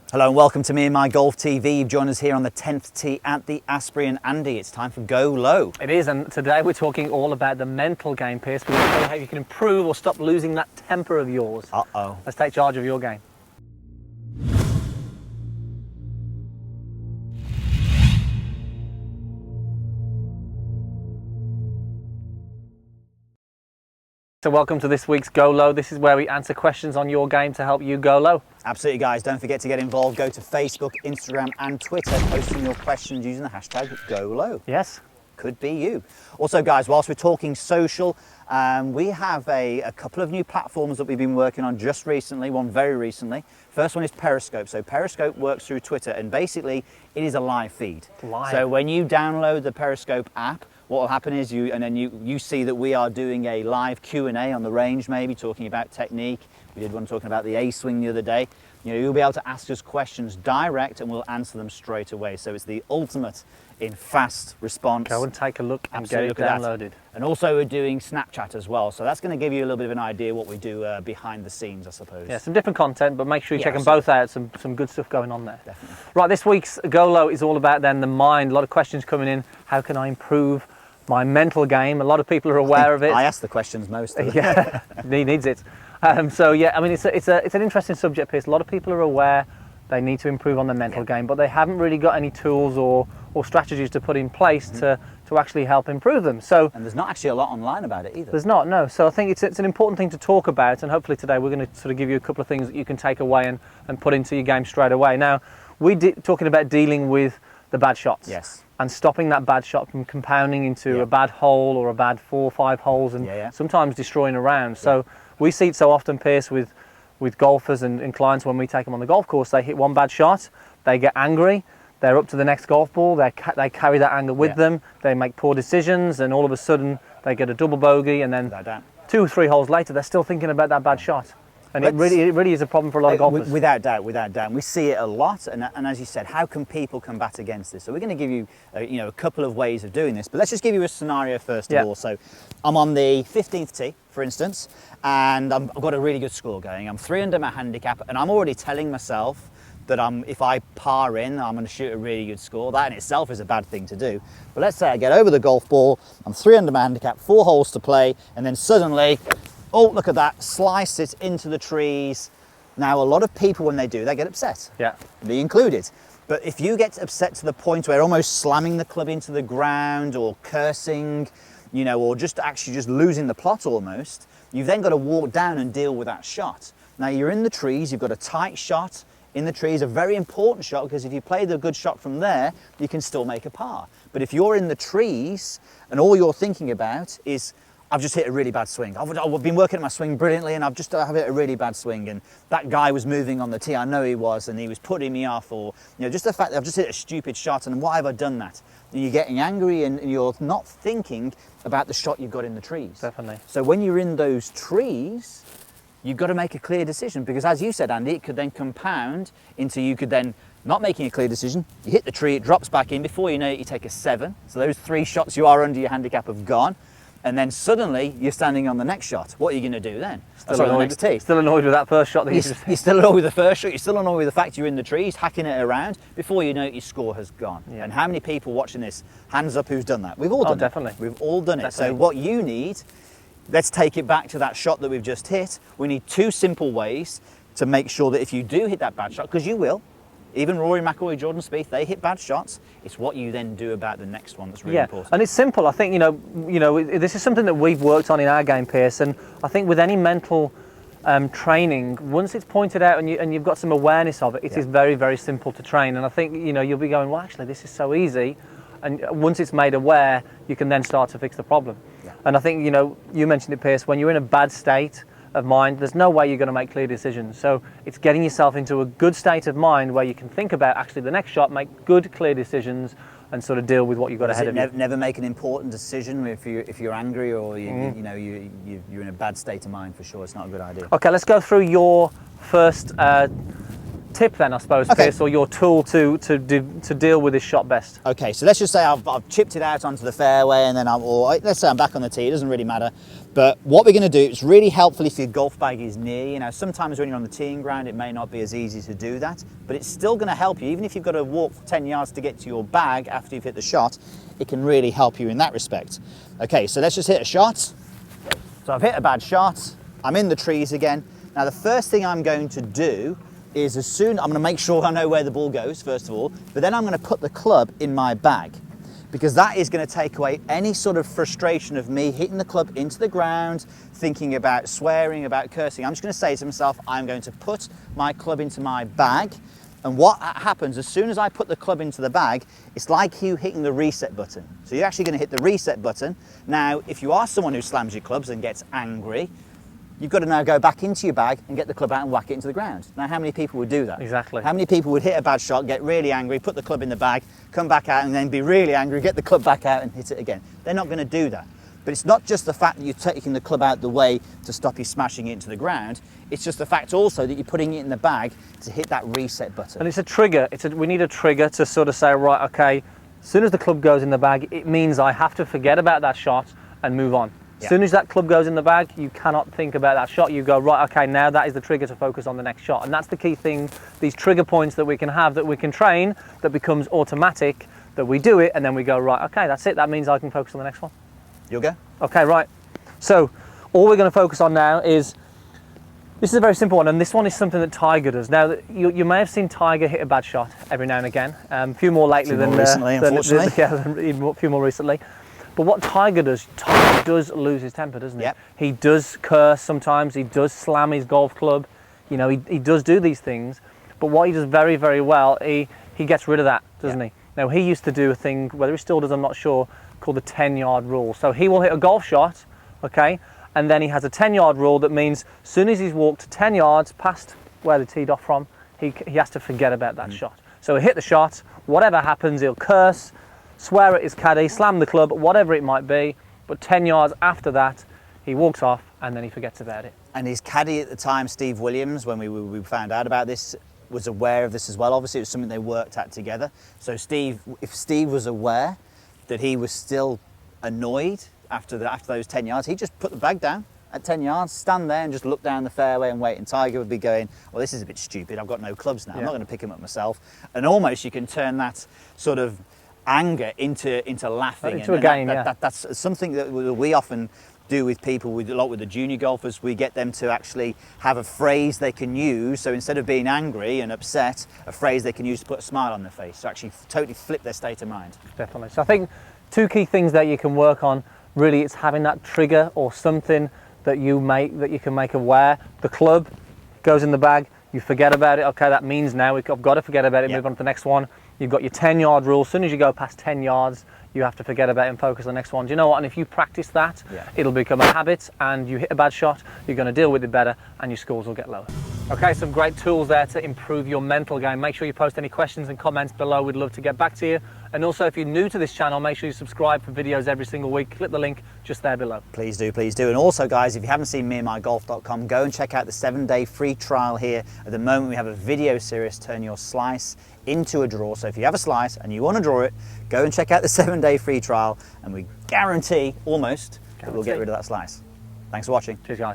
Hello and welcome to Me and My Golf TV. You've joined us here on the 10th tee at the Asprey, and Andy, it's time for Go Low. It is, and today we're talking all about the mental game, Pierce. We're going to show you how you can improve or stop losing that temper of yours. Uh-oh. Let's take charge of your game. So welcome to this week's Go Low. This is where we answer questions on your game to help you go low. Absolutely, guys. Don't forget to get involved. Go to Facebook, Instagram and Twitter, posting your questions using the hashtag GoLow. Yes. Could be you. Also, guys, whilst we're talking social, we have a couple of new platforms that we've been working on just recently, one very recently. First one is Periscope. So Periscope works through Twitter, and basically it is a live feed. Live. So when you download the Periscope app, what will happen is you see that we are doing a live Q&A on the range, maybe talking about technique. We did one talking about the A-swing the other day. You know, you'll be able to ask us questions direct and we'll answer them straight away. So it's the ultimate in fast response. Go and take a look and Absolutely, get it downloaded. And also we're doing Snapchat as well. So that's going to give you a little bit of an idea what we do behind the scenes, I suppose. Yeah, some different content, but make sure you check them absolutely. both out. Some good stuff going on there. Definitely. Right, this week's Go Low is all about then the mind. A lot of questions coming in. How can I improve my mental game? A lot of people are aware of it. I ask the questions most of them. Yeah, he needs it. So yeah, I mean, it's an interesting subject, Pierce. A lot of people are aware they need to improve on their mental game, but they haven't really got any tools or strategies to put in place to actually help improve them. So And there's not actually a lot online about it either. there's not, no. So I think it's an important thing to talk about, and hopefully today we're going to sort of give you a couple of things that you can take away and put into your game straight away. Now, talking about dealing with the bad shots. Yes. And stopping that bad shot from compounding into a bad hole or a bad 4 or 5 holes, and sometimes destroying a round. So we see it so often, Pierce, with golfers and clients when we take them on the golf course. They hit one bad shot, they get angry, they're up to the next golf ball, they carry that anger with them, they make poor decisions, and all of a sudden they get a double bogey, and then 2 or 3 holes later they're still thinking about that bad shot. And it really is a problem for a lot of golfers. Without doubt. We see it a lot, and as you said, how can people combat against this? So we're going to give you, a couple of ways of doing this, but let's just give you a scenario first of all. So I'm on the 15th tee, for instance, and I've got a really good score going. I'm 3 under my handicap, and I'm already telling myself that if I par in, I'm going to shoot a really good score. That in itself is a bad thing to do. But let's say I get over the golf ball, I'm 3 under my handicap, 4 holes to play, and then suddenly, oh, look at that, slice it into the trees. Now, a lot of people, when they do, they get upset. Yeah. Me included. But if you get upset to the point where almost slamming the club into the ground or cursing, or just losing the plot almost, you've then got to walk down and deal with that shot. Now, you're in the trees, you've got a tight shot in the trees, a very important shot, because if you play the good shot from there, you can still make a par. But if you're in the trees and all you're thinking about is, I've just hit a really bad swing. I've been working at my swing brilliantly, and I've hit a really bad swing, and that guy was moving on the tee, I know he was, and he was putting me off, or just the fact that I've just hit a stupid shot, and why have I done that? And you're getting angry, and you're not thinking about the shot you've got in the trees. Definitely. So when you're in those trees, you've got to make a clear decision, because as you said, Andy, it could then compound into you could then not making a clear decision, you hit the tree, it drops back in, before you know it, you take a 7. So those 3 shots you are under your handicap have gone. And then suddenly you're standing on the next shot. What are you going to do then? Still annoyed with that first shot that you're still annoyed with the first shot. You're still annoyed with the fact you're in the trees, hacking it around. Before you know it, your score has gone. Yeah. And how many people watching this? Hands up, who's done that? We've all done it. Definitely. We've all done it. Definitely. So what you need, let's take it back to that shot that we've just hit. We need 2 simple ways to make sure that if you do hit that bad shot, because you will. Even Rory McIlroy, Jordan Spieth, they hit bad shots. It's what you then do about the next one that's really important. And it's simple. I think this is something that we've worked on in our game, Pierce. And I think with any mental training, once it's pointed out and you've got some awareness of it, it is very, very simple to train. And I think you'll be going, well, actually, this is so easy. And once it's made aware, you can then start to fix the problem. Yeah. And I think you mentioned it, Pierce. When you're in a bad state of mind, there's no way you're going to make clear decisions. So it's getting yourself into a good state of mind where you can think about actually the next shot, make good, clear decisions, and sort of deal with what you've got ahead of you. Never make an important decision if you're angry or you're in a bad state of mind. For sure, it's not a good idea. Okay, let's go through your first tip then, I suppose, Okay. Piers, or your tool to deal with this shot best? Okay, so let's just say I've chipped it out onto the fairway, and then let's say I'm back on the tee, it doesn't really matter. But what we're gonna do, it's really helpful if your golf bag is near you. Now, sometimes when you're on the teeing ground, it may not be as easy to do that, but it's still gonna help you. Even if you've got to walk 10 yards to get to your bag after you've hit the shot, it can really help you in that respect. Okay, so let's just hit a shot. So I've hit a bad shot, I'm in the trees again. Now, the first thing I'm going to do is I'm going to make sure I know where the ball goes, first of all, but then I'm going to put the club in my bag, because that is going to take away any sort of frustration of me hitting the club into the ground, thinking about swearing, about cursing. I'm just going to say to myself, I'm going to put my club into my bag. And what happens, as soon as I put the club into the bag, it's like you hitting the reset button. So you're actually going to hit the reset button. Now, if you are someone who slams your clubs and gets angry, you've got to now go back into your bag and get the club out and whack it into the ground. Now, how many people would do that? Exactly. How many people would hit a bad shot, get really angry, put the club in the bag, come back out and then be really angry, get the club back out and hit it again? They're not going to do that. But it's not just the fact that you're taking the club out the way to stop you smashing it into the ground. It's just the fact also that you're putting it in the bag to hit that reset button. And it's a trigger. We need a trigger to sort of say, right, okay, as soon as the club goes in the bag, it means I have to forget about that shot and move on. As Yeah. soon as that club goes in the bag, you cannot think about that shot. You go, right, okay, now that is the trigger to focus on the next shot. And that's the key thing, these trigger points that we can have, that we can train, that becomes automatic, that we do it, and then we go, right, okay, that's it. That means I can focus on the next one. You'll go? Okay, right. So all we're going to focus on now is, this is a very simple one, and this one is something that Tiger does. Now, you may have seen Tiger hit a bad shot every now and again. A few more lately Few more than recently, unfortunately. yeah, a few more recently. But what Tiger does lose his temper, doesn't he? Yep. He does curse sometimes. He does slam his golf club. You know, he does do these things. But what he does very, very well, he gets rid of that, doesn't he? Now, he used to do a thing, whether he still does, I'm not sure, called the 10-yard rule. So he will hit a golf shot, okay, and then he has a 10-yard rule that means as soon as he's walked 10 yards past where they teed off from, he has to forget about that shot. So he'll hit the shot, whatever happens, he'll curse, swear at his caddy, slam the club, whatever it might be, but 10 yards after that, he walks off and then he forgets about it. And his caddy at the time, Steve Williams, when we found out about this, was aware of this as well. Obviously, it was something they worked at together. So if Steve was aware that he was still annoyed after those 10 yards, he'd just put the bag down at 10 yards, stand there and just look down the fairway and wait. And Tiger would be going, well, this is a bit stupid. I've got no clubs now. I'm not going to pick them up myself. And almost you can turn that sort of anger into laughing. Into a game, That's something that we often do with people, a lot with the junior golfers. We get them to actually have a phrase they can use. So instead of being angry and upset, a phrase they can use to put a smile on their face, to actually totally flip their state of mind. Definitely. So I think two key things that you can work on, really, it's having that trigger or something that you can make aware. The club goes in the bag, you forget about it. Okay, that means now I've got to forget about it, move on to the next one. You've got your 10-yard rule. As soon as you go past 10 yards, you have to forget about it and focus on the next one. Do you know what? And if you practice that, it'll become a habit, and you hit a bad shot, you're going to deal with it better, and your scores will get lower. Okay, some great tools there to improve your mental game. Make sure you post any questions and comments below. We'd love to get back to you. And also, if you're new to this channel, make sure you subscribe for videos every single week. Click the link just there below. Please do, please do. And also, guys, if you haven't seen meandmygolf.com, go and check out the 7-day free trial here. At the moment, we have a video series, Turn Your Slice into a Draw. So if you have a slice and you want to draw it, go and check out the 7-day free trial, and we guarantee, almost, that we'll get rid of that slice. Thanks for watching. Cheers, guys.